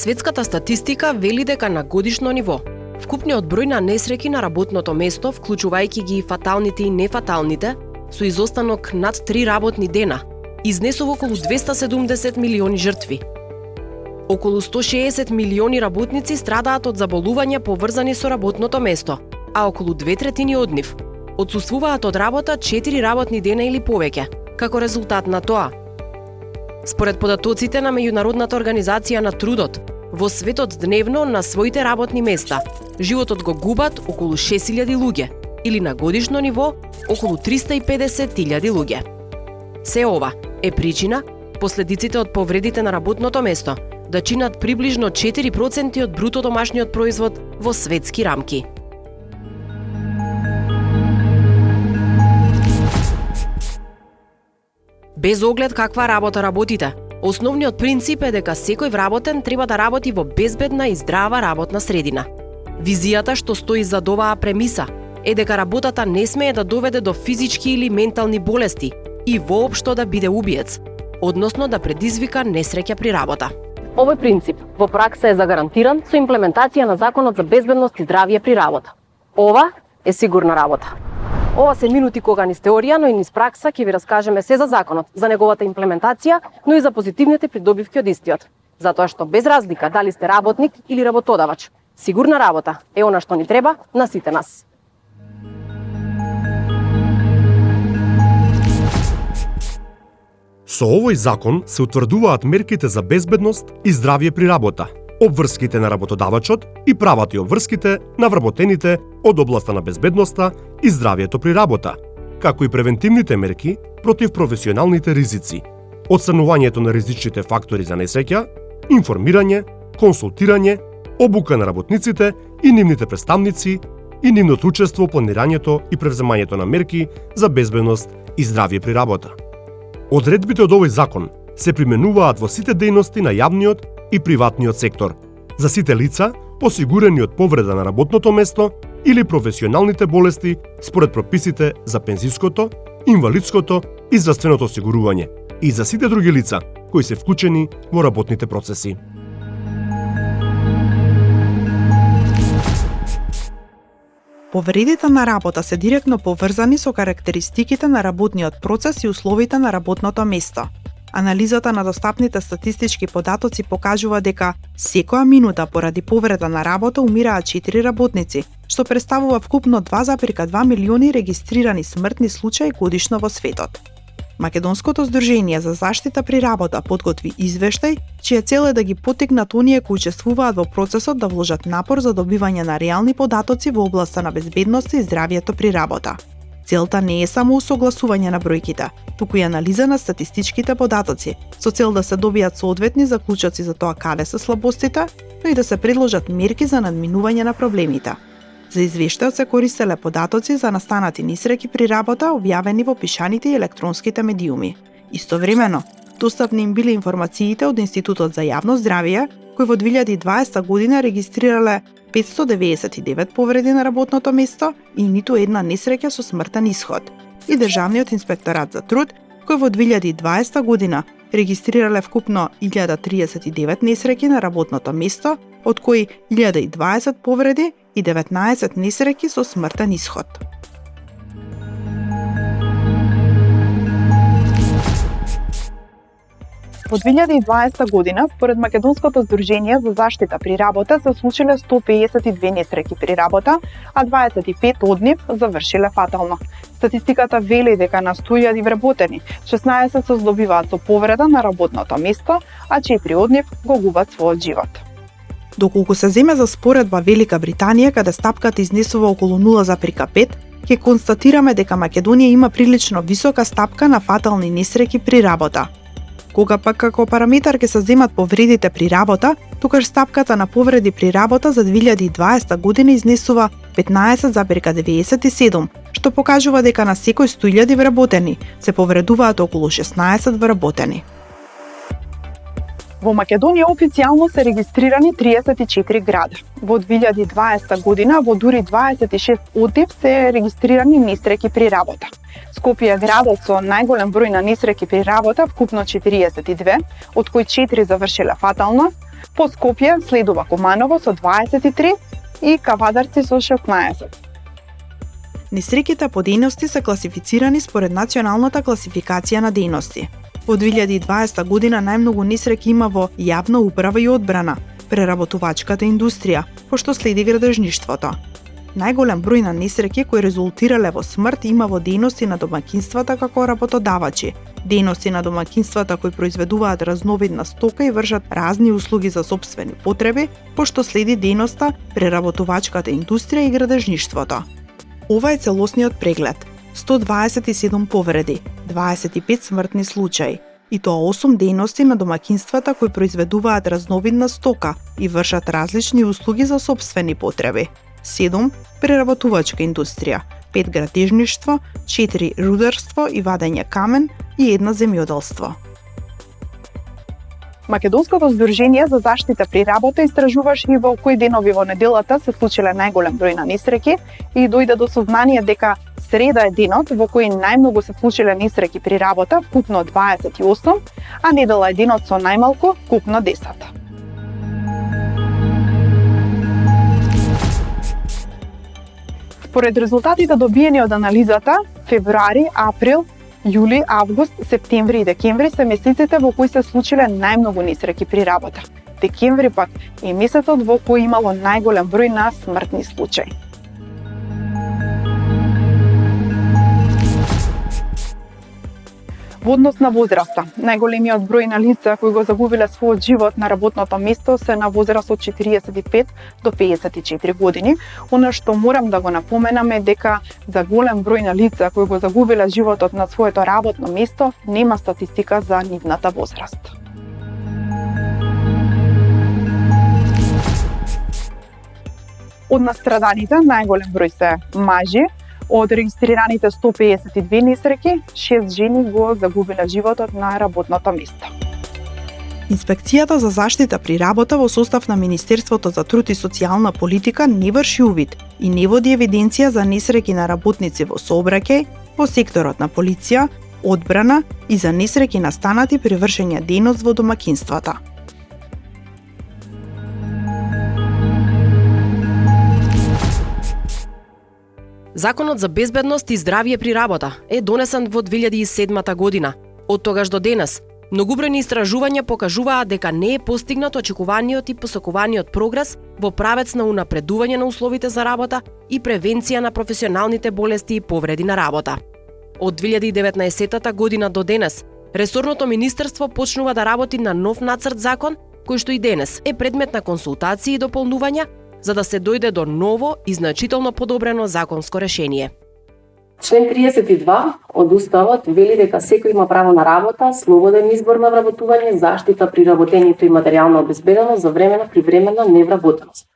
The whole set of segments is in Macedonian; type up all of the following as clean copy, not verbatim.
Светската статистика вели дека на годишно ниво вкупниот број на несреќи на работното место, вклучувајќи ги и фаталните и нефаталните, со изостанок над 3 работни дена, изнесува околу 270 милиони жртви. Околу 160 милиони работници страдаат од заболувања поврзани со работното место, а околу 2/3 од нив отсуствуваат од работа 4 работни дена или повеќе, како резултат на тоа. Според податоците на Меѓународната организација на трудот, во светот дневно на своите работни места животот го губат околу 6000 луѓе, или на годишно ниво околу 350.000 луѓе. Се ова е причина последиците од повредите на работното место да чинат приближно 4% од бруто домашниот производ во светски рамки. Без оглед каква работа работите, основниот принцип е дека секој вработен треба да работи во безбедна и здрава работна средина. Визијата што стои зад оваа премиса е дека работата не смее да доведе до физички или ментални болести и воопшто да биде убиец, односно да предизвика несреќа при работа. Овој принцип во пракса е загарантиран со имплементација на Законот за безбедност и здравје при работа. Ова е сигурна работа. Ова се минути кога низ теорија, но и низ пракса ќе ви раскажеме се за законот, за неговата имплементација, но и за позитивните придобивки од истиот. Затоа што без разлика дали сте работник или работодавач, сигурна работа е она што ни треба на сите нас. Со овој закон се утврдуваат мерките за безбедност и здравје при работа, обврските на работодавачот и правата и обврските на вработените од областа на безбедноста и здравјето при работа, како и превентивните мерки против професионалните ризици, отстранувањето на ризичните фактори за несреќа, информирање, консултирање, обука на работниците и нивните представници и нивното учество во планирањето и превземањето на мерки за безбедност и здравје при работа. Одредбите од овој закон се применуваат во сите дејности на јавниот и приватниот сектор, за сите лица осигурени од повреда на работното место или професионалните болести според прописите за пензиското, инвалидското и здравственото осигурување и за сите други лица кои се вклучени во работните процеси. Повредите на работа се директно поврзани со карактеристиките на работниот процес и условите на работното место. Анализата на достапните статистички податоци покажува дека секоја минута поради повреда на работа умираат 4 работници, што представува вкупно 2,2 милиони регистрирани смртни случаи годишно во светот. Македонското здружение за заштита при работа подготви извештај, чија цел е да ги поттикнат оние кои учествуваат во процесот да вложат напор за добивање на реални податоци во областа на безбедноста и здравјето при работа. Целта не е само усогласување на бројките, туку и анализа на статистичките податоци, со цел да се добијат соодветни заклучоци за тоа каде се слабостите, но и да се предложат мерки за надминување на проблемите. За извештајот се користеле податоци за настанати несреќи при работа објавени во пишаните и електронските медиуми. Истовремено, достапни им биле информациите од Институтот за јавно здравје, кој во 2020 година регистрирале 599 повреди на работното место и ниту една несреќа со смртен исход, и Државниот инспекторат за труд, кој во 2020 година регистрирале вкупно 1039 несреќи на работното место, од кои 1020 повреди и 19 несреќи со смртен исход. Во 2020 година, според Македонското здружение за заштита при работа, се случиле 152 несреќи при работа, а 25 од нив завршиле фатално. Статистиката вели дека на 100.000 вработени, 16 се здобиваат со повреда на работното место, а 4 од нив го губат својот живот. Доколку се земе за споредба Велика Британија, каде стапката изнесува околу 0,5, ќе констатираме дека Македонија има прилично висока стапка на фатални несреќи при работа. Кога пак како параметар ќе се земат повредите при работа, тогаш стапката на повреди при работа за 2020 година изнесува 15,97, што покажува дека на секој 100.000 вработени се повредуваат околу 16 вработени. Во Македонија официјално се регистрирани 34 града. Во 2020 година во дури 26 од нив се регистрирани несреќи при работа. Скопје е градот со најголем број на несреќи при работа, вкупно 42, од кои 4 завршиле фатално, По Скопје следува Куманово со 23 и Кавадарци со 16. Несреќите по дејности се класифицирани според националната класификација на дејности. Во 2020 година најмногу несреќи има во јавна управа и одбрана, преработувачката индустрија, пошто следи градежништвото. Најголем број на несреќи кои резултирале во смрт има во дејности на домаќинствата како работодавачи, дејности на домаќинствата кои произведуваат разновидна стока и вршат разни услуги за сопствени потреби, пошто следи дејноста преработувачката индустрија и градежништвото. Ова е целосниот преглед. 127 повреди, 25 смртни случаи, и тоа 8 дејности на домаќинствата кои произведуваат разновидна стока и вршат различни услуги за сопствени потреби. 7 преработувачка индустрија, 5 градежништво, 4 рударство и вадење камен и 1 земјоделство. Македонското здружение за заштита при работа истражуваше и во кои денови во неделата се случиле најголем број на несреќи и дојде до сознание дека среда е денот во кој најмногу се случиле несреќи при работа, вкупно 28, а недела е денот со најмалку, вкупно 10. Според резултатите добиени од анализата, февруари, април, јули, август, септември и декември се месеците во кои се случиле најмногу несреќи при работа. Декември пак е месецот во кој имало најголем број на смртни случаи. Во однос на возраста, најголемиот број на лица кои го загубиле својот живот на работното место се на возраст од 45 до 54 години. Она што морам да го напоменам е дека за голем број на лица кои го загубиле животот на своето работно место нема статистика за нивната возраст. Од настраданите најголем број се мажи. Од регистрираните 152 несреќи, 6 жени го загубиле животот на работното место. Инспекцијата за заштита при работа во состав на Министерството за труд и социјална политика не врши увид и не води евиденција за несреќи на работници во сообраќај, во секторот на полиција, одбрана и за несреќи настанати при вршење дејност во домаќинствата. Законот за безбедност и здравје при работа е донесен во 2007 година. Од тогаш до денес, многубројни истражувања покажуваат дека не е постигнат очекуваниот и посакуваниот прогрес во правец на унапредување на условите за работа и превенција на професионалните болести и повреди на работа. Од 2019 година до денес, ресорното министерство почнува да работи на нов нацрт закон, кој што и денес е предмет на консултации и дополнувања, за да се дојде до ново и значително подобрено законско решение. Член 32 од Уставот вели дека секој има право на работа, слободен избор на вработување, заштита при работењето и материјална обезбеденост за времена привременна невработеност.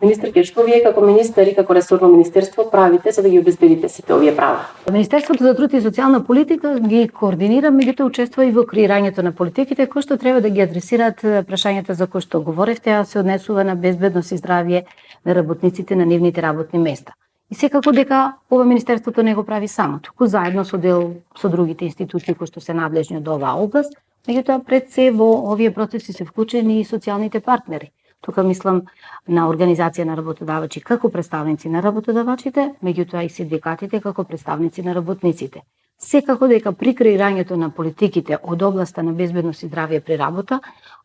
Министерке, што вие како министер и како ресорно министерство правите за да ги обезбедите сите овие права? Министерството за труд и социјална политика ги координира, меѓутоа учествува и во креирањето на политиките кои што треба да ги адресираат прашањата за кои што говоревте, а се однесува на безбедност и здравје на работниците на нивните работни места. И секако дека ова министерството не го прави само, туку заедно со другите институции кои што се надлежни од оваа област, меѓутоа пред се во овие процеси се вклучени и социјалните партнери. Тука мислам на организација на работодавачи како представници на работодавачите, меѓутоа и синдикатите како представници на работниците. Секако дека при креирањето на политиките од областа на безбедност и здравје при работа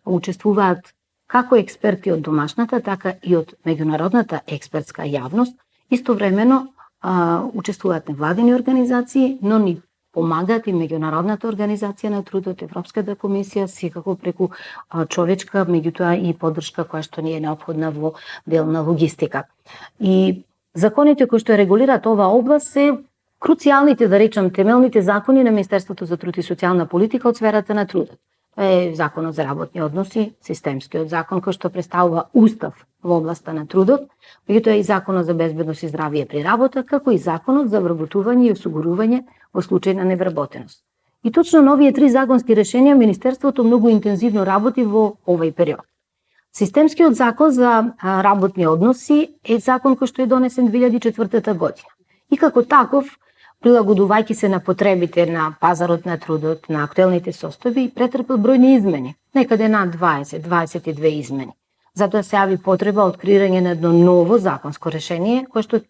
учествуваат како експерти од домашната, така и од меѓународната експертска јавност. Истовремено учествуваат невладини организации, но ни помагаат и меѓународната организација на трудот, Европската комисија, секако преку човечка, меѓутоа и поддршка која што ни е неопходна во дел на логистика. И законите кои што регулираат оваа област се круцијалните, да речам, темелните закони на Министерството за труд и социјална политика од сферата на трудот. Е законот за работни односи, системскиот закон кој што представува устав во областа на трудот, меѓутоа и законот за безбедност и здравје при работа, како и законот за вработување и осигурување во случај на невработеност. И точно на овие три законски решенија Министерството многу интензивно работи во овој период. Системскиот закон за работни односи е закон кој што е донесен 2004 година. И како таков прилагодувајќи се на потребите на пазарот на трудот, на актуелните состојби, претрпел бројни измени, некаде над 22 измени. Затоа се јави потреба од креирање на едно ново законско решение, кое што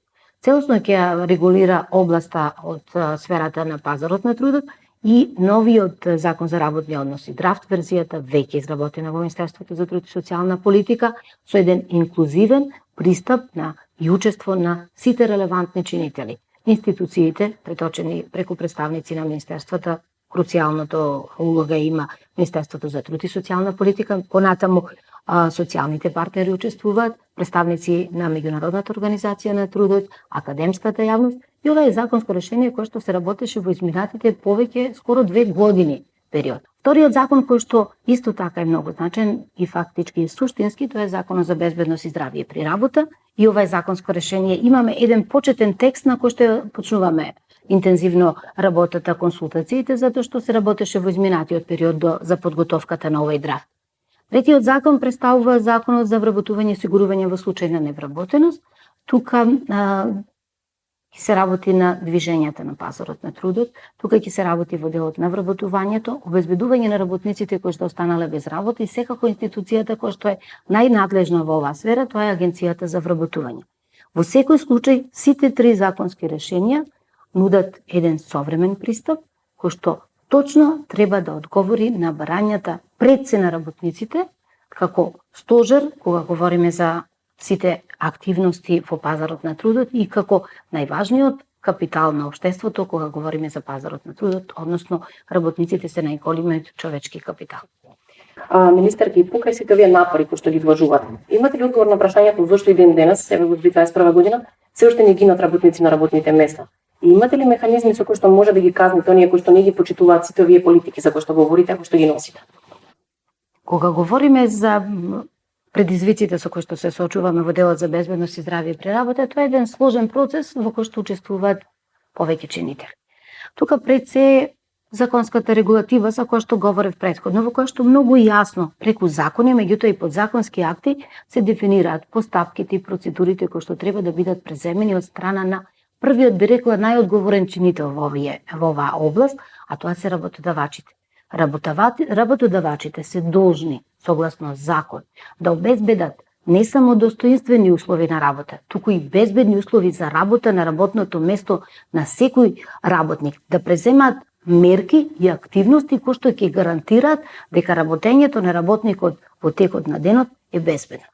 целосно ќе регулира областа од сферата на пазарот на трудот и новиот закон за работни односи. Драфт верзијата веќе изработена во Министерството за труд и социјална политика со еден инклузивен пристап на и учество на сите релевантни чинители. Институциите, преточени преку представници на Министерствата, круцијалното улога има Министерството за труд и социјална политика, понатаму социјалните партнери учествуваат, представници на Меѓународната организација на трудот, академската јавност и ова е законско решение кое што се работеше во изминатите повеќе скоро 2 години период. Вториот закон кој што исто така е многу значаен и фактички и суштински, тоа е Законот за безбедност и здравје при работа и ова е законско решение. Имаме еден почетен текст на кој што почнуваме интензивно работата, консултациите, затоа што се работеше во изминатиот период за подготовката на овој драфт. Третиот закон представува Законот за вработување и осигурување во случај на невработеност. Тука ќе се работи на движењата на пазарот на трудот, тука ќе се работи во делот на вработувањето, обезбедување на работниците кои што останале без работа и секако институцијата која што е најнадлежна во оваа сфера, тоа е Агенцијата за вработување. Во секој случај, сите три законски решенија нудат еден современ пристап, кој што точно треба да одговори на барањата пред се на работниците, како стожер, кога говориме за сите активности во пазарот на трудот и како најважниот капитал на општеството кога говориме за пазарот на трудот, односно работниците се најголемиот човечки капитал. Министерки, покрај сите овие напори кои што ги вложувате, имате ли одговор на прашањето зошто и ден денес, еве во 2021 година, се уште не гинат работници на работните места? И имате ли механизми со кои што може да ги казните оние кои што не ги почитуваат сите овие политики за кои што говорите, кои што ги носите? Кога говориме за предизвиците со кои што се соочуваме во делот за безбедност и здравје при работа, тоа е еден сложен процес во кој што учествуваат повеќе чинители. Тука пред се законската регулатива за која што говорев претходно, во која што многу јасно преку закони, меѓутоа и подзаконски акти се дефинираат постапките и процедурите кои што треба да бидат преземени од страна на првиот, би рекла, најодговорен чинител во оваа област, а тоа се работодавачите. Работодавачите се должни, согласно закон, да обезбедат не само достоинствени услови на работа, туку и безбедни услови за работа на работното место на секој работник, да преземаат мерки и активности кои што ќе гарантираат дека работењето на работникот во текот на денот е безбедно.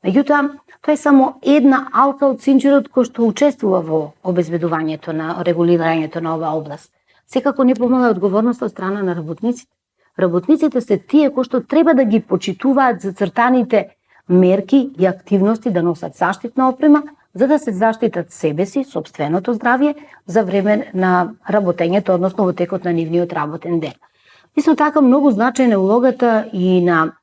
Меѓутоа, тоа е само една алка од синџирот кој што учествува во обезбедувањето на регулирањето на оваа област. Секако не помага одговорноста од страна на работниците. Работниците се тие кои што треба да ги почитуваат зацртаните мерки и активности, да носат заштитна опрема, за да се заштитат себе си, сопственото здравје, за време на работењето, односно во текот на нивниот работен ден. Исто така, многу значајна е улогата и на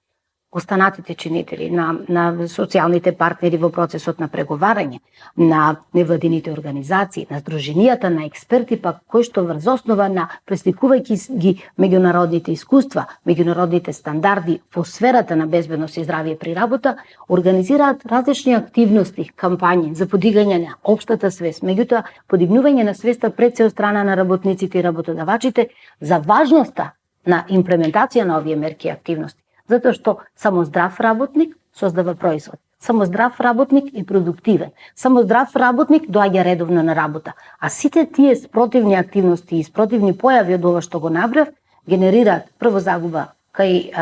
останатите чинители, на социјалните партнери во процесот на преговарање, на невладините организации, на здруженијата, на експерти, пак кои што врз основа на пресликувајќи ги меѓународните искуства, меѓународните стандарди во сферата на безбедност и здравје при работа, организираат различни активности, кампањи за подигање на општата свест, меѓутоа подигнување на свеста пред се од страна на работниците и работодавачите за важноста на имплементација на овие мерки и активности. Затоа што само здрав работник создава производ. Само здрав работник е продуктивен. Само здрав работник доаѓа редовно на работа. А сите тие спротивни активности и спротивни појави од ова што го набрав генерираат прво загуба кај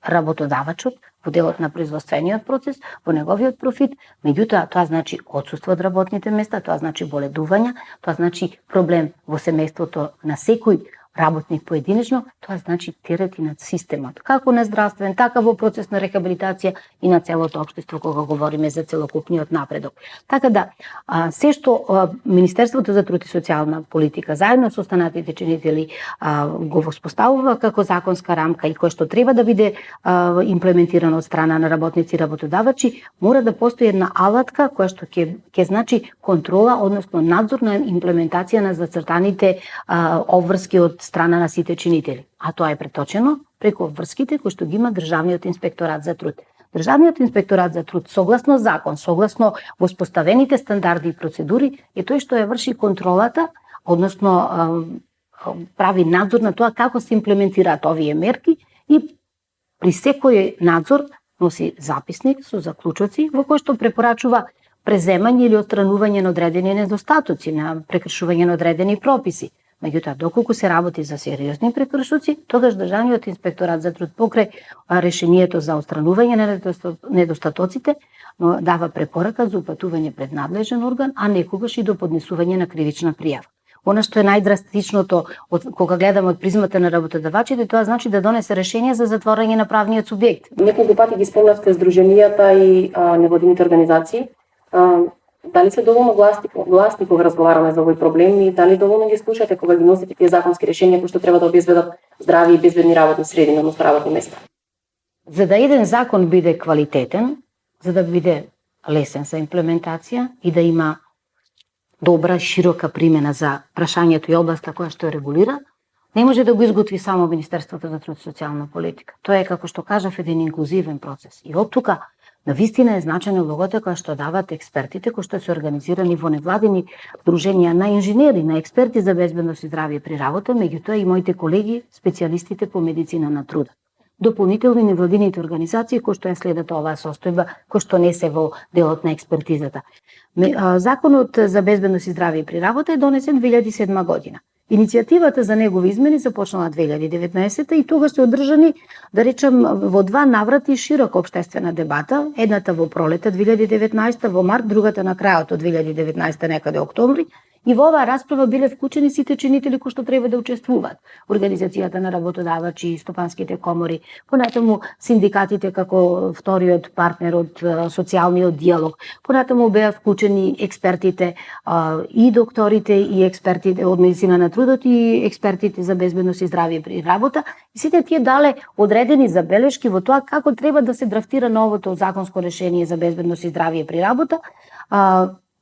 работодавачот во делот на производствениот процес, во неговиот профит, меѓутоа тоа значи отсуство од работните места, тоа значи боледувања, тоа значи проблем во семејството на секој работник поединечно, тоа значи терет и над системот, како на здравствен, така во процес на рехабилитација и на целото општество кога говориме за целокупниот напредок. Така да, се што Министерството за труд и социјална политика заедно со останатите чинители го воспоставува како законска рамка и кој што треба да биде имплементирано од страна на работници и работодавачи, мора да постои една алатка која што ќе значи контрола, односно надзор на имплементација на зацртаните обврски од страна на сите чинители. А тоа е преточено преку врските кои што ги има Државниот инспекторат за труд. Државниот инспекторат за труд, согласно закон, согласно воспоставените стандарди и процедури, е тој што ја врши контролата односно прави надзор на тоа како се имплементираат овие мерки и при секој надзор носи записник со заклучоци во кој што препорачува преземање или отстранување на одредени недостатоци, на прекршување на одредени прописи. Меѓутоа, доколку се работи за сериозни прекршоци, тогаш Државниот инспекторат за труд покрај решението за отстранување на недостатоците, но дава препорака за упатување пред надлежен орган, а некогаш и до поднесување на кривична пријава. Она што е најдрастичното кога гледаме од призмата на работодавачите, тоа значи да донесе решение за затворање на правниот субјект. Неколку пати ги спомнавте здруженијата и невладините организации. Дали се доволно гласни кога разговараме за овој проблем и дали доволно ги слушате кога ги носите тие законски решенија кои што треба да обезбедат здрави и безбедни работни средини, односно работни места? За да еден закон биде квалитетен, за да биде лесен за имплементација и да има добра, широка примена за прашањето и областа која што регулира, не може да го изготви само Министерството за труд и социјална политика. Тоа е, како што кажав, еден инклузивен процес. И од тука навистина е значена улогата која што дават експертите кои што се организирани во невладини друженија на инженери, на експерти за безбедност и здравје при работа, меѓутоа и моите колеги, специјалистите по медицина на труда. Дополнително и невладините организации кои што ја следат оваа состојба, кои што не се во делот на експертизата. Законот за безбедност и здравје при работа е донесен 2007 година. Иницијативата за негови измени започнала 2019 и тогаш се одржани, да речем, во два наврати широка општествена дебата, едната во пролета 2019 во март, другата на крајот од 2019 некаде октомври. И во оваа расправа биле вклучени сите чинители кои што треба да учествуваат. Организацијата на работодавачи, стопанските комори, понатаму синдикатите како вториот партнер од социјалниот диалог, понатаму беа вклучени експертите и докторите и експертите од медицина на трудот и експертите за безбедност и здравје при работа. И сите тие дале одредени забелешки во тоа како треба да се драфтира новото законско решение за безбедност и здравје при работа,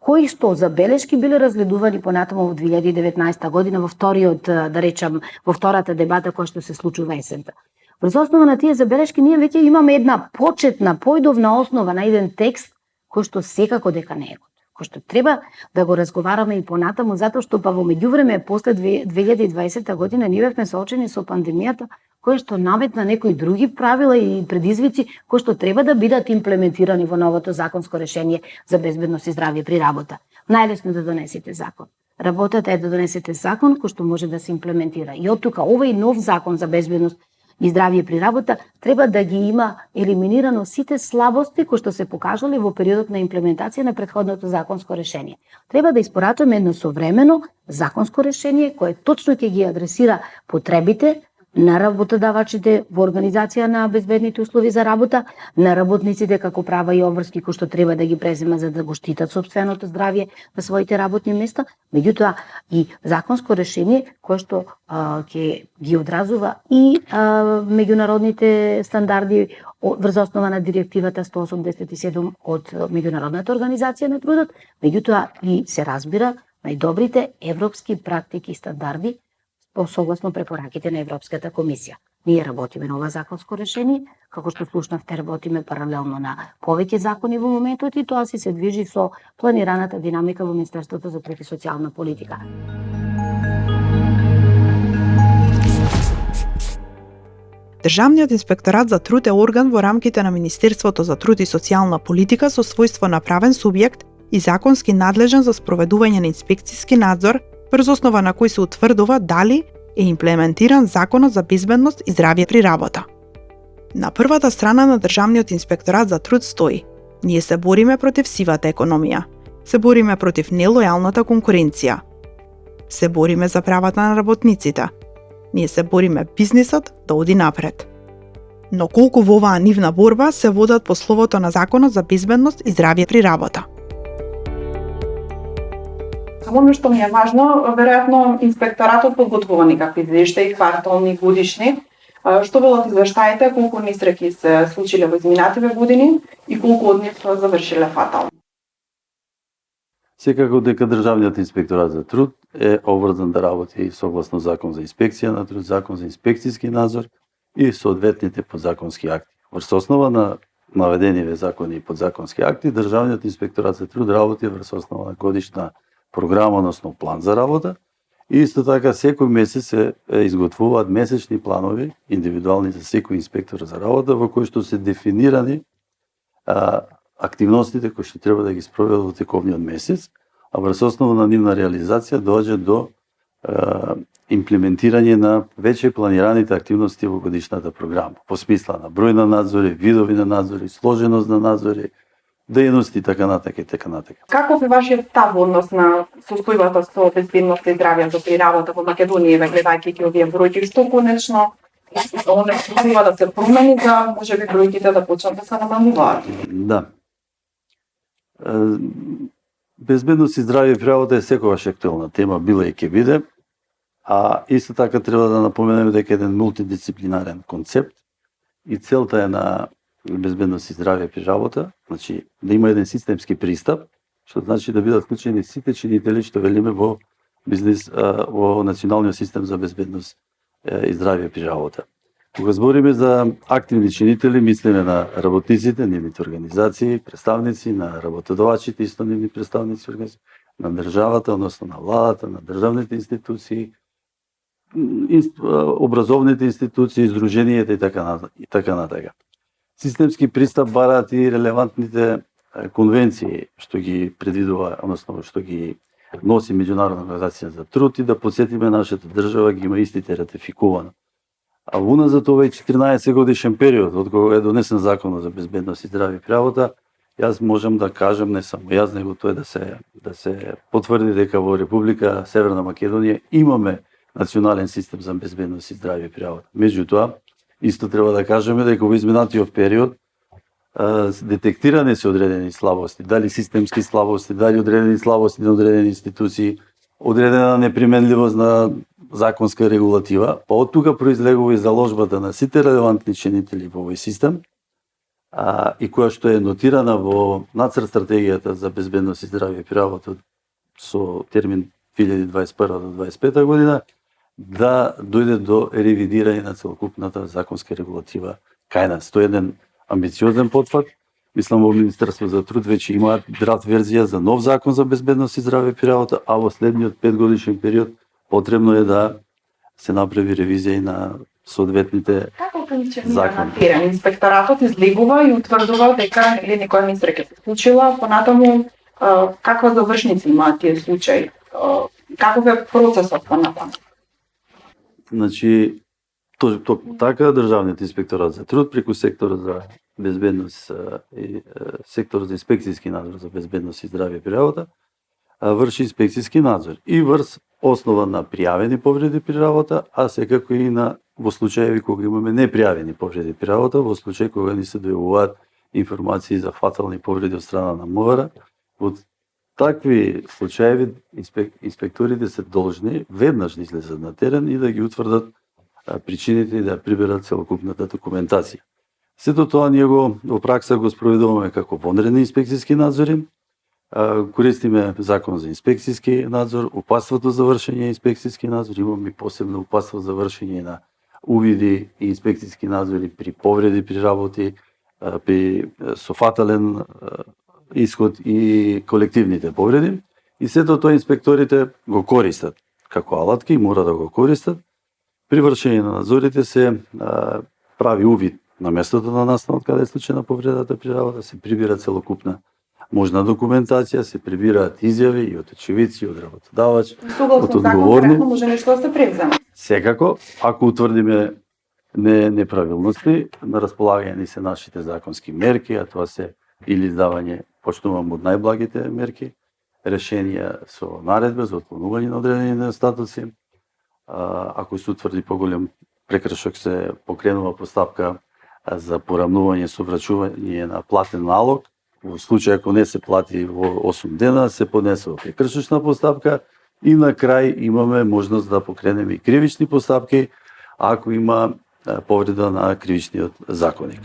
кои што забелешки биле разгледувани понатаму во 2019 година во вториот, да речам, во втората дебата која што се случува есента. Врз основа на тие забелешки ние веќе имаме една почетна, појдовна основа на еден текст кој што секако дека не е готов, кој што треба да го разговараме и понатаму, затоа што па во меѓувреме после 2020 година ние бевме соочени со пандемијата, кој што наметна некои други правила и предизвици кои што треба да бидат имплементирани во новото законско решение за безбедност и здравје при работа. Најлесно да донесете закон. Работата е да донесете закон кој што може да се имплементира. И од тука овој нов закон за безбедност и здравје при работа треба да ги има елиминирано сите слабости кои што се покажале во периодот на имплементација на претходното законско решение. Треба да испорачаме едно современо законско решение кое точно ќе ги адресира потребите на работодавачите во организација на безбедните услови за работа, на работниците како права и обврски кои што треба да ги презема за да го штитат сопственото здравје на своите работни места, меѓутоа и законско решение кое што ќе ги одразува и меѓународните стандарди врз основа на директивата 187 од Меѓународната организација на трудот, меѓутоа и се разбира најдобрите европски практики и стандарди согласно препораките на Европската комисија. Ние работиме на ова законско решение, како што слушнавте, работиме паралелно на повеќе закони во моментот и тоа се движи со планираната динамика во Министерството за труд и социјална политика. Државниот инспекторат за труд е орган во рамките на Министерството за труд и социјална политика со својство на правен субјект и законски надлежен за спроведување на инспекциски надзор врз основа на кој се утврдува дали е имплементиран Законот за безбедност и здравје при работа. На првата страна на Државниот инспекторат за труд стои: ние се бориме против сивата економија, се бориме против нелојалната конкуренција, се бориме за правата на работниците, ние се бориме бизнисот да оди напред. Но колку во оваа нивна борба се водат по словото на Законот за безбедност и здравје при работа? Ono što mi je važno, веројатно инспекторатот подготвува некакви извештаи, квартални, годишни. Што велат извештаите, колку несреќи се случиле во изминативе години и колку од нив завршиле фатално? Секако дека Државниот инспекторат за труд е обврзан да работи согласно Закон за инспекција на труд, Закон за инспекцијски надзор и соодветните подзаконски акти. Врз основа на наведениве закони и подзаконски акти, Државниот инспекторат за труд работи врз основа на годишна програма, односно план за работа И исто така секој месец се изготвуваат месечни планови, индивидуални за секој инспектор за работа, во кои што се дефинирани активностите кои што треба да ги спроведат во тековниот месец, а врз основа на нивна реализација доаѓа до имплементирање на веќе планираните активности во годишната програма, по смисла на број на надзори, видови на надзори, сложеност на надзори, дејности и така натака и така натака. Каков е вашиот став во однос на состојбата со безбедноста и здравјето при работа во Македонија, гледајќи ги овие бројки, што конечно треба да се промени за можеби бројките да почнат да се намалуваат? Да. Безбедност и здравје при работа е секогаш актуелна тема, била и ќе биде, а исто така треба да напоменеме дека еден мултидисциплинарен концепт и целта е на безбедност и здравје при работа, значи да има еден системски пристап, што значи да бидат вклучени сите чинители што велиме во бизнес во националниот систем за безбедност и здравје при работа. Кога збориме за активни чинители, мислиме на работниците, нивните организации, представници, на работодавачите, исто нивни представници, на државата, односно на владата, на државните институции, образовните институции, издруженијата и така натака. Системски пристап бараат и релевантните конвенции што ги предвидува, односно што ги носи Меѓународна организација за труд и да подсетиме нашата држава ги има истите ратификувано. А уназад овој 14 годишен период од кога е донесен Законот за безбедност и здравје при работа, јас можам да кажам не само јас, него тоа да се потврди дека во Република Северна Македонија имаме национален систем за безбедност и здравје при работа. Меѓутоа, исто треба да кажеме дека во изминатиот период детектирани се одредени слабости, дали системски слабости, дали одредени слабости на одредени институции, одредена неприменливост на законска регулатива, па од тука произлегува и заложбата на сите релевантни чинители во овој систем, и која што е нотирана во нацрт стратегијата за безбедност и здравје при работа со термин 2021 до 2025 година, да дојде до ревидирање на целокупната законска регулатива кај нас. Тоа е еден амбициозен потфат. Мислам во Министерство за труд веќе имаат драфт верзија за нов закон за безбедност и здравје при работа, а во следниот 5 годишен период потребно е да се направи ревизија и на соодветните Како функционира на терен? Инспекторатот излегува и утврдува дека некоја несреќа се случила, понатаму каква завршница имаат тие случаи? Каков е процесот понатаму? Значи, така Државниот инспекторат за труд преку секторот за безбедност и секторот за инспекцијски надзор за безбедност и здравје при работа врши инспекцијски надзор и врз основа на пријавени повреди при работа, а секако и на во случаеви кога имаме непријавени повреди при работа, во случај кога ни се дојавуваат информации за фатални повреди од страна на МВР. Во такви случаеви инспекторите се должни веднаш да излезат на терен и да ги утврдат причините и да приберат целокупната документација. Сето тоа ние во пракса го спроведуваме како вонредни инспекцијски надзори, користиме закон за инспекцијски надзор, упатството за вршење инспекцијски надзор, имаме посебно упатство за вршење на увиди и инспекцијски надзори при повреди при работи, при со фатален исход и колективните повреди. И сето тоа инспекторите го користат како алатки и мора да го користат. При вршење на надзорите се прави увид на местото на настанот каде е случајна повредата при работа, се прибира целокупна можна документација, се прибираат изјави и од очевидци, од работодавач, од одговорни. Согласно може нешто да се превземе. Секако, ако утврдиме неправилности, на располагање ни се нашите законски мерки, а тоа се или издавање, почнувам од најблагите мерки, решенија со наредба за отклонување на одредени недостатоци. Ако се утврди поголем прекршок, се покренува постапка за порамнување со врачување на платен налог. Во случај ако не се плати во 8 дена, се поднесува прекршочна постапка и на крај имаме можност да покренеме и кривични постапки ако има повреда на кривичниот законник.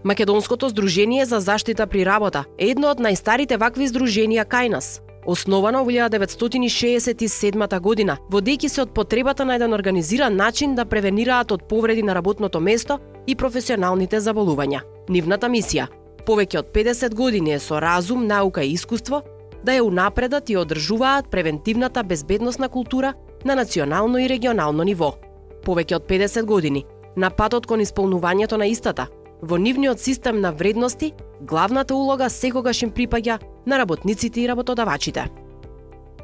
Македонското здружение за заштита при работа е едно од најстарите вакви здруженија кај нас. Основано во 1967 година, водејќи се од потребата на еден организиран начин да превенираат од повреди на работното место и професионалните заболувања. Нивната мисија: Повеќе од 50 години е со разум, наука и искуство да ја унапредат и одржуваат превентивната безбедносна култура на национално и регионално ниво. Повеќе од 50 години на патот кон исполнувањето на истата, во нивниот систем на вредности, главната улога секогаш им припаѓа на работниците и работодавачите.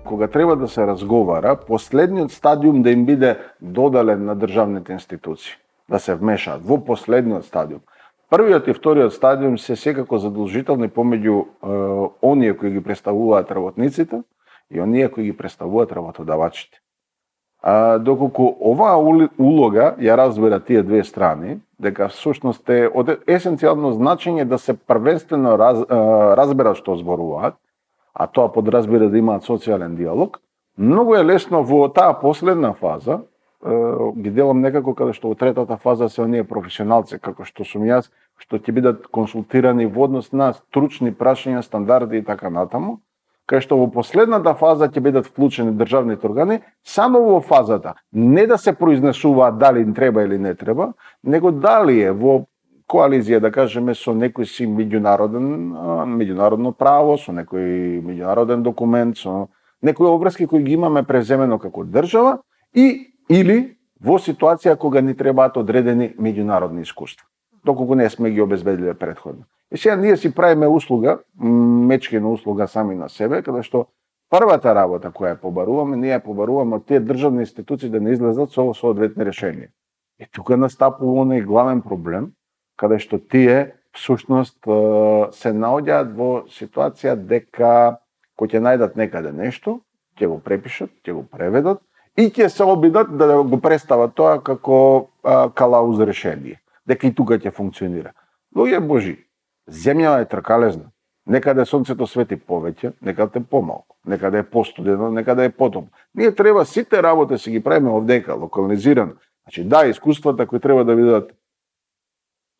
Кога треба да се разговара, последниот стадиум да им биде додален на државните институции, да се вмешаат во последниот стадиум. Првиот и вториот стадиум се секако задолжителни помеѓу оние кои ги представуваат работниците и оние кои ги представуваат работодавачите. Доколку оваа улога ја разбира тие две страни, дека всушност е од есенцијално значење да се првенствено разберат што зборуваат, а тоа подразбира да имаат социјален диалог, многу е лесно во таа последна фаза, ги делам некако каде што во третата фаза се оние професионалци, како што сум јас, што ќе бидат консултирани во однос на стручни прашања, стандарди и така натаму, кај што во последната фаза ќе бидат вклучени државните органи, само во фазата не да се произнесуваат дали им треба или не треба, него дали е во коалиција, да кажеме, со некој си меѓународно право, со некој меѓународен документ, со некои обврски кои ги имаме преземено како држава или во ситуација кога ни требаат одредени меѓународни искуства, доколку не сме ги обезбедиле предходно. И сега ние си правиме услуга, мечкина услуга сами на себе, каде што првата работа која ја побаруваме, ние ја побаруваме од тие државни институции да не излезат со соодветни решенија. И тука настапува оној главен проблем, каде што тие всушност се наоѓаат во ситуација дека кој ќе најдат некаде нешто, ќе го препишат, ќе го преведат и ќе се обидат да го представат тоа како калауз решение, дека и тука ќе функционира. Луѓе Божи, земјава е тркалезна. Некаде сонцето свети повеќе, некаде помалку, некаде е постудено, некаде е потопло. Ние треба сите работи се ги правиме овдека, локализирано. Значи да, искуствата кои треба да бидат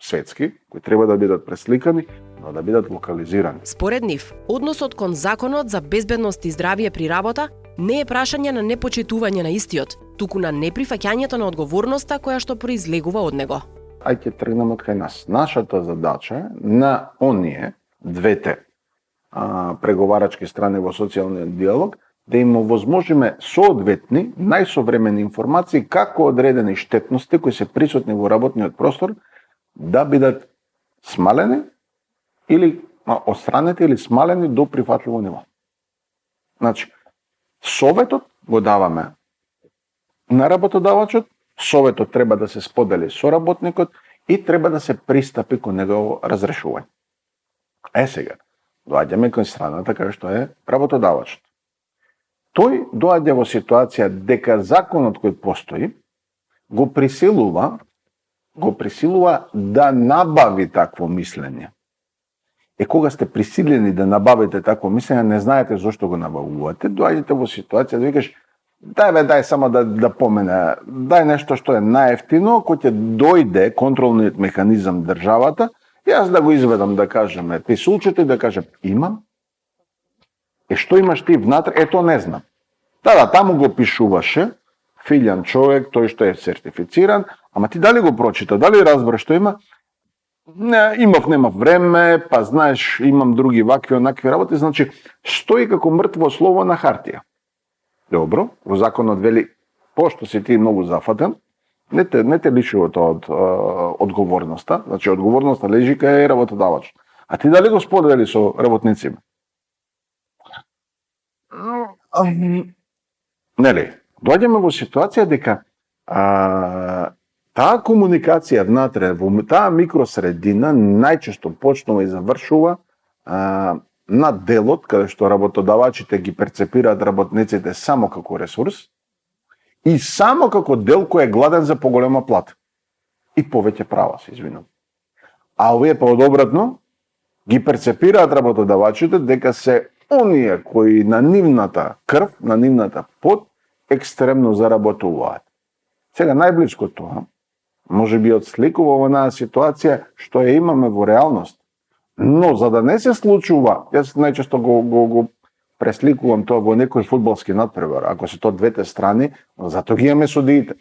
светски, кои треба да бидат пресликани, но да бидат локализирани. Според нив, односот кон Законот за безбедност и здравје при работа не е прашање на непочитување на истиот, туку на неприфаќањето на одговорноста која што произлегува од него. Ајде тргнем од кај нас. Нашата задача е на оние двете преговарачки страни во социјалниот диалог да им овозможиме соодветни, најсовремени информации како одредени штетности кои се присутни во работниот простор да бидат смалени или отстранети или смалени до прифатливо ниво. Значи, советот го даваме на работодавачот, советот треба да се сподели со работникот и треба да се пристапи кон негово разрешување. Сега, доаѓаме кон страната кај што е работодавачот. Тој доаѓа во ситуација дека законот кој постои го присилува да набави такво мислење. Кога сте присилени да набавите такво мислење, не знаете зошто го набавувате, доаѓате во ситуација да викаш дај само да помене, дај нешто што е наевтино, кој ќе дојде контролниот механизам државата, јас да го изведам, да кажеме, писулчето и да кажем, имам? Што имаш ти внатре? Тоа не знам. Да, таму го пишуваше, филјан човек, тој што е сертифициран, ама ти дали го прочита, дали разбра што има? Не, немав време, па знаеш, имам други вакви, онакви работи, значи, стои како мртво слово на хартија. Добро, во законот вели, пошто си ти многу зафатен, не те лишува тоа од одговорноста, значи одговорноста лежи кај работодавач. А ти дали го сподели со работниците? Нели, доаѓаме во ситуација дека таа комуникација внатре, во таа микросредина, најчесто почнува и завршува на делот, каде што работодавачите ги перцепираат работниците само како ресурс и само како дел кој е гладен за поголема плата и повеќе права, се извинувам. А овие поодобратно ги перцепираат работодавачите дека се оние кои на нивната крв, на нивната пот, екстремно заработуваат. Сега најблиско тоа, може би одсликува онаа ситуација што ја имаме во реалност. Но за да не се случува, јас најчесто го пресликувам тоа во некој фудбалски надпревар. Ако се тоа двете страни, затоа ги имаме судиите.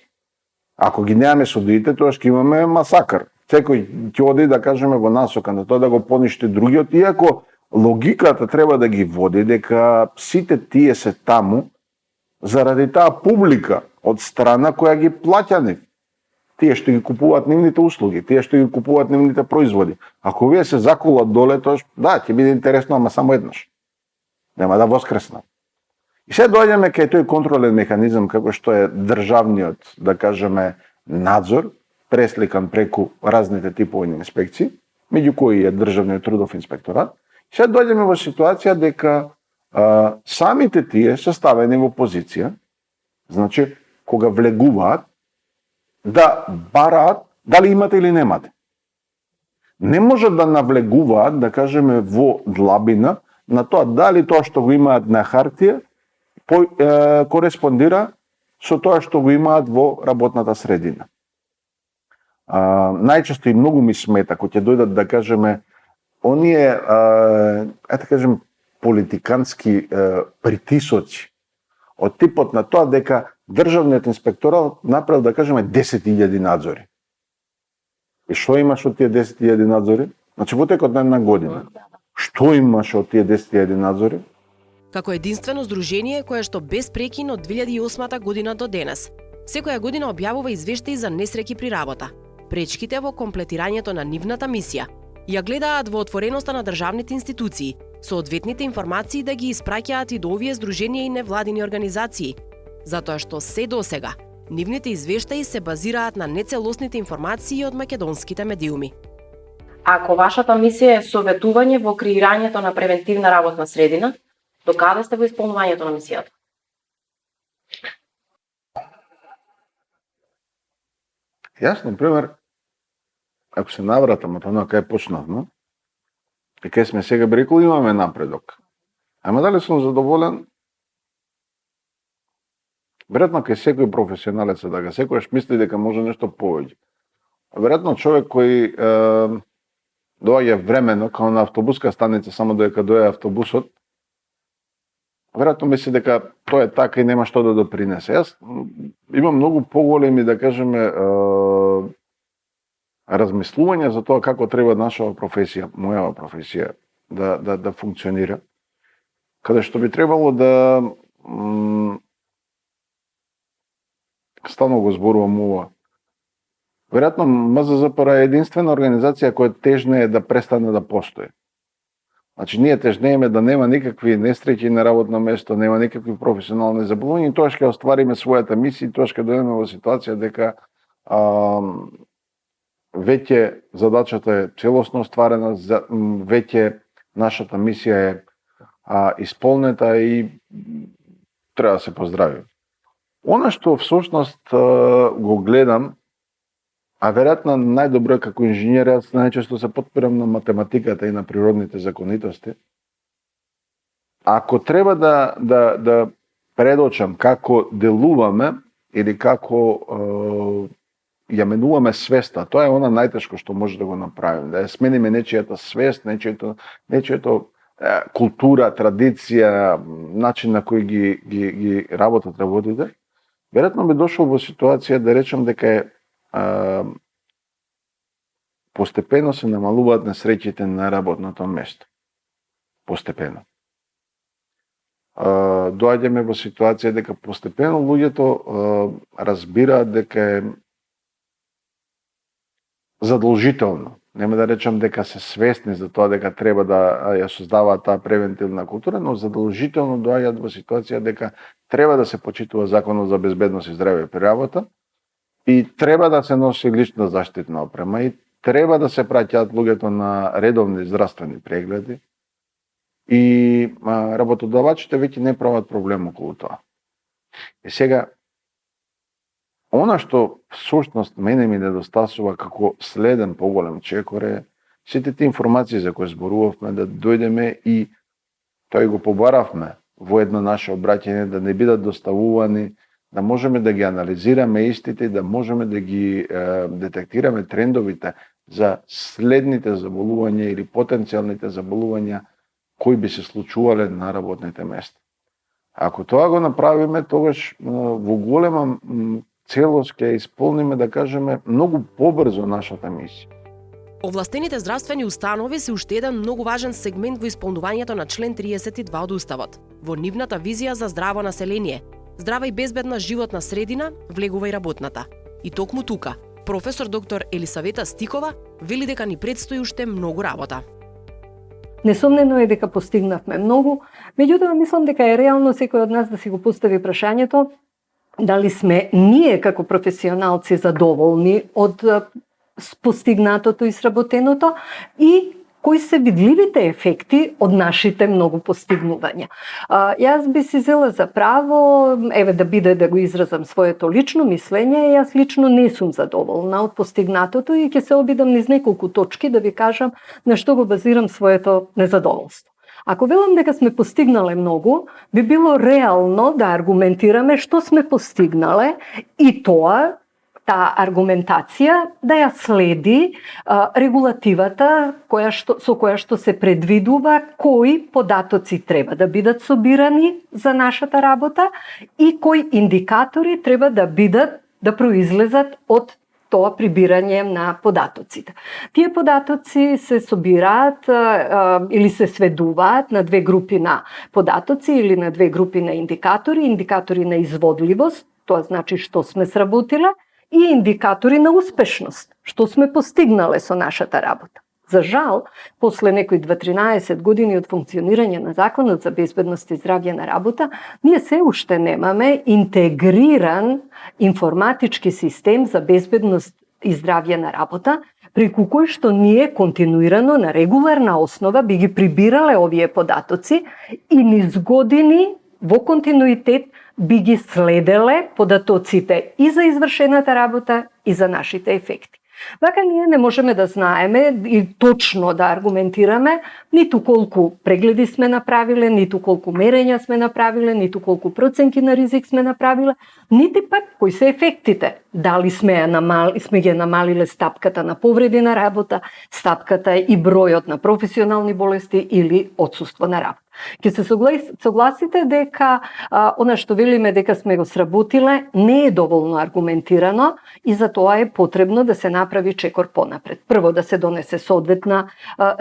Ако ги немаме судиите, тоа ќе имаме масакар. Секој ќе оди, да кажеме, во насока на тоа да го поништи другиот, иако логиката треба да ги води дека сите тие се таму заради таа публика од страна која ги плаќа нив. Тие што ги купуваат нивните услуги, тие што ги купуваат нивните производи. Ако вие се заколат доле, тоа да, ќе биде интересно, ама само еднаш. Нема да воскреснат. И се доаѓаме кај тој контролен механизам како што е државниот, да кажеме, надзор, пресликан преку разните типови инспекции, меѓу кои е државниот трудов инспекторат. Се доаѓаме во ситуација дека самите тие се ставени во позиција, значи, кога влегуваат, да бараат дали имате или немате. Не можат да навлегуваат, да кажеме, во длабина на тоа дали тоа што го имаат на хартија кореспондира со тоа што го имаат во работната средина. Најчесто и многу ми смета кога ќе дојдат, да кажеме, оние, да кажем, политикански притисоци од типот на тоа дека државниот инспекторат направил, да кажеме, 10.000 надзори. И што имаш од тие 10.000 надзори? Значи, во текот на една година. Што имаш од тие 10.000 надзори? Како единствено здружение кое што без прекин од 2008 година до денес, секоја година објавува извештаи за несреќи при работа, пречките во комплетирањето на нивната мисија, ја гледаат во отвореноста на државните институции, соодветните информации да ги испраќаат и до овие здруженија и невладини организации, затоа што се досега нивните извештаи се базираат на нецелосните информации од македонските медиуми. Ако вашата мисија е советување во креирањето на превентивна работна средина, до каде сте во исполнувањето на мисијата? Јас, например, ако се навратам од оно кај почнавме, и кај сме сега, би рекол, имаме напредок. Ама дали сум задоволен? Веројатно кај секој професионалец е така, секојаш мисли дека може нешто повеќе. Веројатно човек кој доаѓа времено, као на автобуска станица, само додека дојде автобусот, веројатно мисли дека тоа е така и нема што да допринесе. Јас имам многу поголеми, да кажеме, размислувања за тоа како треба нашава професија, мојава професија, да функционира. Каде што би требало да стално го зборувам ова. Веројатно МЗЗПР е единствена организација која тежне е да престане да постои. Значи, ние тежнееме да нема никакви несреќи на работно место, нема никакви професионални заболувања, и тоа ќе оствариме својата мисија, и тоа ќе дојдеме во ситуација дека веќе задачата е целосно остварена, веќе нашата мисија е исполнета и треба да се поздрави. Она што всушност го гледам, а веројатно најдобро е како инженер, јас најчесто се потпирам на математиката и на природните законитости. Ако треба да предочам како делуваме или како ја менуваме свеста, тоа е она најтешко што може да го направиме, да ја смениме нечијата свест, нечијата култура, традиција, начин на кој ги работат работите. Веројатно би дошол во ситуација да речем дека е постепено се намалуваат несреќите на работното место. Постепено. Доаѓаме во ситуација дека постепено луѓето разбираат дека е задолжително. Нема да речам дека се свесни за тоа дека треба да ја создаваат таа превентивна култура, но задолжително доаѓаат во ситуација дека треба да се почитува законот за безбедност и здравје при работа, и треба да се носи лична заштитна опрема, и треба да се праќаат луѓето на редовни здравствени прегледи, и работодавачите веќе не прават проблем околу тоа. И сега, она што всушност мене ми недостасува како следен поголем чекор е сите тие информации за кои зборувавме, да дојдеме и тој го побаравме во едно наше обраќање, да не бидат доставувани, да можеме да ги анализираме истите, да можеме да ги детектираме трендовите за следните заболувања или потенцијалните заболувања кои би се случувале на работните места. Ако тоа го направиме, тогаш во голема целост ќе исполниме, да кажеме, многу побрзо нашата мисија. Овластените здравствени установи се уште еден многу важен сегмент во исполнувањето на член 32 од Уставот. Во нивната визија за здраво население, здрава и безбедна животна средина, влегува и работната. И токму тука, професор доктор Елисавета Стикова вели дека ни предстои уште многу работа. Несомнено е дека постигнавме многу, меѓутоа мислам дека е реално секој од нас да си го постави прашањето дали сме ние како професионалци задоволни од постигнатото и сработеното и кои се видливите ефекти од нашите многу постигнувања. Јас би си зела за право, да биде да го изразам своето лично мислење, јас лично не сум задоволна од постигнатото и ќе се обидам низ неколку точки да ви кажам на што го базирам своето незадоволство. Ако велам дека сме постигнале многу, би било реално да аргументираме што сме постигнале и тоа таа аргументација да ја следи регулативата со која што се предвидува кои податоци треба да бидат собирани за нашата работа и кои индикатори треба да произлезат од тоа прибирање на податоците. Тие податоци се собираат или се сведуваат на две групи на податоци или на две групи на индикатори. Индикатори на изводливост, тоа значи што сме сработиле, и индикатори на успешност, што сме постигнале со нашата работа. За жал, после некои 2-13 години од функционирање на Законот за безбедност и здравје на работа, ние се уште немаме интегриран информатички систем за безбедност и здравје на работа, преку кој што ние континуирано на регуларна основа би ги прибирале овие податоци и низ години во континуитет би ги следеле податоците и за извршената работа и за нашите ефекти. Вака ние не можеме да знаеме и точно да аргументираме ниту колку прегледи сме направиле, ниту колку мерења сме направиле, ниту колку проценки на ризик сме направиле, нити пак кои се ефектите. Дали сме ги намалиле стапката на повреди на работа, стапката и бројот на професионални болести или отсуство на работа. Ке се согласите дека она што велиме дека сме го сработиле не е доволно аргументирано и за тоа е потребно да се направи чекор понапред. Прво да се донесе соодветна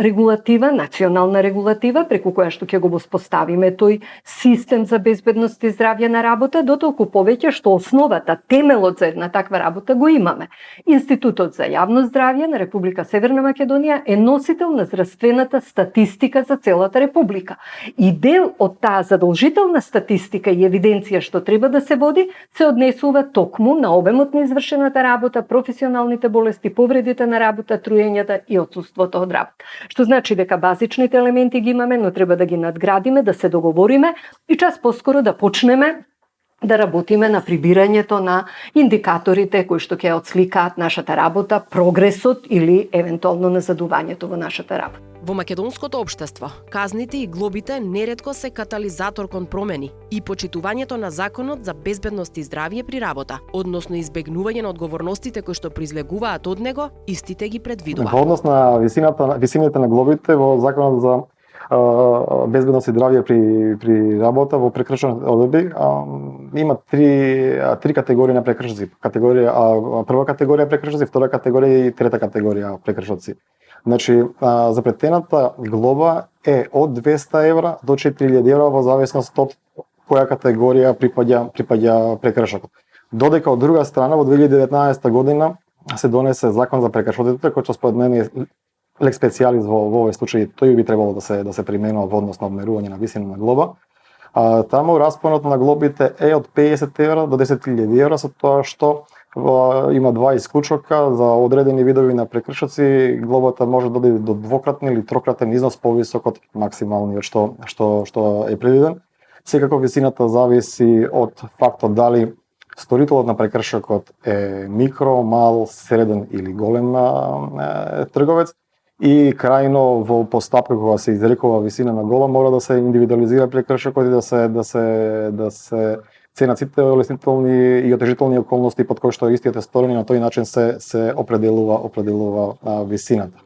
регулатива, национална регулатива преку која што ќе го воспоставиме тој систем за безбедност и здравје на работа, дотолку повеќе што основата, темелот за една таква работа го имаме. Институтот за јавно здравје на Република Северна Македонија е носител на здравствената статистика за целата република. И дел од таа задолжителна статистика и евиденција што треба да се води, се однесува токму на обемот на извршената работа, професионалните болести, повредите на работа, труењата и отсуството од работа. Што значи дека базичните елементи ги имаме, но треба да ги надградиме, да се договориме и час поскоро да почнеме да работиме на прибирањето на индикаторите кои што ќе отсликаат нашата работа, прогресот или евентуално назадувањето во нашата работа. Во македонското општество, казните и глобите неретко се катализатор кон промени и почитувањето на законот за безбедност и здравје при работа, односно избегнување на одговорностите кои што произлегуваат од него, истите ги предвидува. Во однос на висините на глобите во законот за безбедност и здравје при работа во прекршителни одредби има три категории на прекршоци. Прва категорија прекршоци, втора категорија и трета категорија прекршоци. Значи, запретената глоба е од 200 евра до 4000 евра во зависност од која категорија припаѓа прекршокот. Додека од друга страна во 2019 година се донесе закон за прекршоците кој што според мене е лекс специјалис во овој случај, тој би требало да се применува во однос на одмерување на висина на глоба. Таму распонот на глобите е од 50 евра до 10.000 евра, со тоа што има два исклучока за одредени видови на прекршоци, глобата може да дојде до двократен или трократен износ повисок од максималниот што е предвиден. Секако висината зависи од фактот дали сторителот на прекршокот е микро, мал, среден или голем трговец. И крајно во постапка кога се изрекува висина на глоба мора да се индивидуализира прекршокот и да се ценат сите олеснителни и отежителни околности под кои што истиот е сторен и на тој начин се определува висината.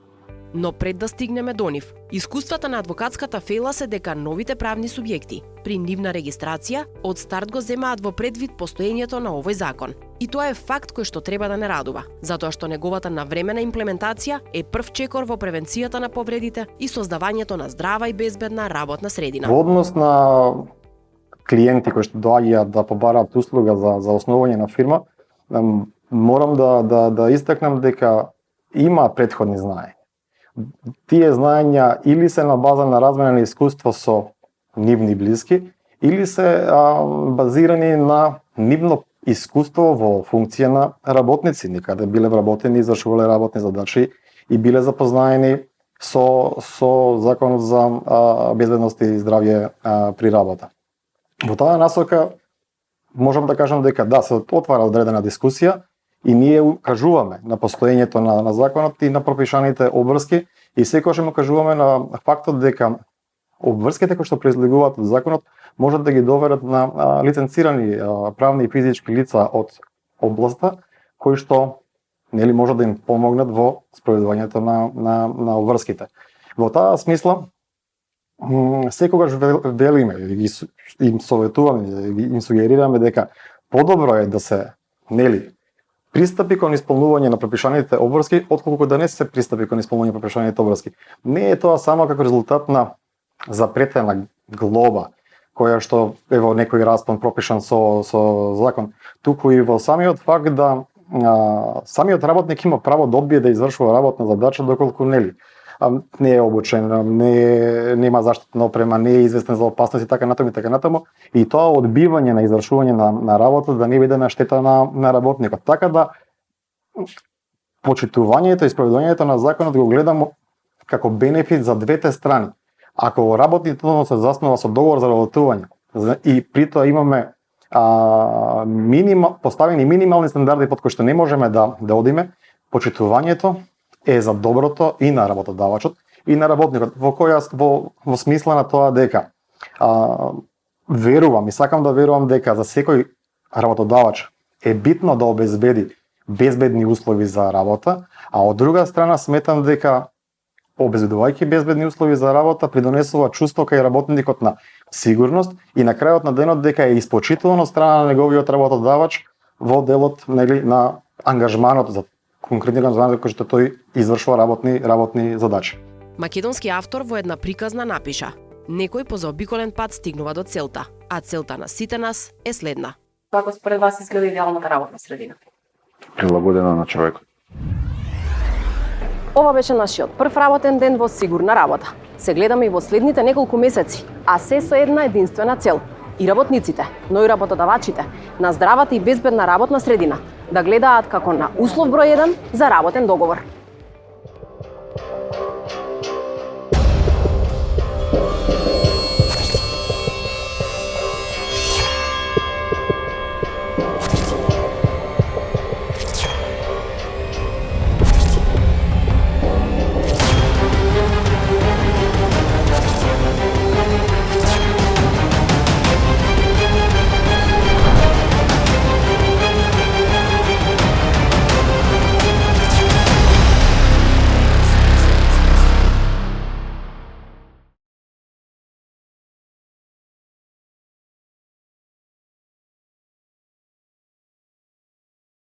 Но пред да стигнеме до нив, искуствата на адвокатската фела се дека новите правни субјекти при нивна регистрација од старт го земаат во предвид постоењето на овој закон. И тоа е факт кој што треба да не радува, затоа што неговата навремена имплементација е прв чекор во превенцијата на повредите и создавањето на здрава и безбедна работна средина. Во однос на клиенти кои што доаѓаат да побараат услуга за основање на фирма, морам да истакнам дека има претходни знаења. Тие знаења или се на база на размена на искуство со нивни блиски, или се базирани на нивно искуство во функција на работници, некаде биле вработени, извршувале работни задачи и биле запознаени со законот за безбедност и здравје при работа. Во таа насока можам да кажам дека да, се отвара одредена дискусија и ние укажуваме на постоењето на законот и на пропишаните обврски и секогаш му кажуваме на фактот дека обврските кои што произлегуваат од законот можат да ги доверат на лиценцирани правни и физички лица од областа кои што нели можат да им помогнат во спроведувањето на обврските. Во таа смисла секогаш велиме, им советуваме, им сугерираме дека подобро е да се нели пристапи кон исполнување на пропишаните обврски, отколку да не се пристапи кон исполнување на пропишаните обврски. Не е тоа само како резултат на запретена глоба, која што е во некој распон пропишан со закон, туку и во самиот факт да самиот работник има право да одбие да извршува работна задача доколку нели не е обучен, нема заштитна опрема, не е известен за опасност и така натаму, и тоа одбивање на извршување на работа да не биде на штета на работникот. Така да почитувањето и спроведувањето на законот го гледам како бенефит за двете страни. Ако работниот однос се заснова со договор за работување и при тоа имаме поставени минимални стандарди под кои што не можеме да одиме, почитувањето е за доброто и на работодавачот и на работникот. Во смисла на тоа дека верувам и сакам да верувам дека за секој работодавач е битно да обезбеди безбедни услови за работа, а од друга страна сметам дека обезбедувајќи безбедни услови за работа придонесува чувство кај работникот на сигурност и на крајот на денот дека е испочитувано од страна на неговиот работодавач во делот нели на ангажманот за конкретни ангажмани кои што тој извршува работни задачи. Македонски автор во една приказна напиша: некој по заобиколен пат стигнува до целта, а целта на сите нас е следна. Како според вас изгледа идеалната работна средина? Прилагодена на човекот. Ова беше нашиот прв работен ден во сигурна работа. Се гледаме и во следните неколку месеци, а се со една единствена цел. И работниците, но и работодавачите на здравата и безбедна работна средина да гледаат како на услов број 1 за работен договор.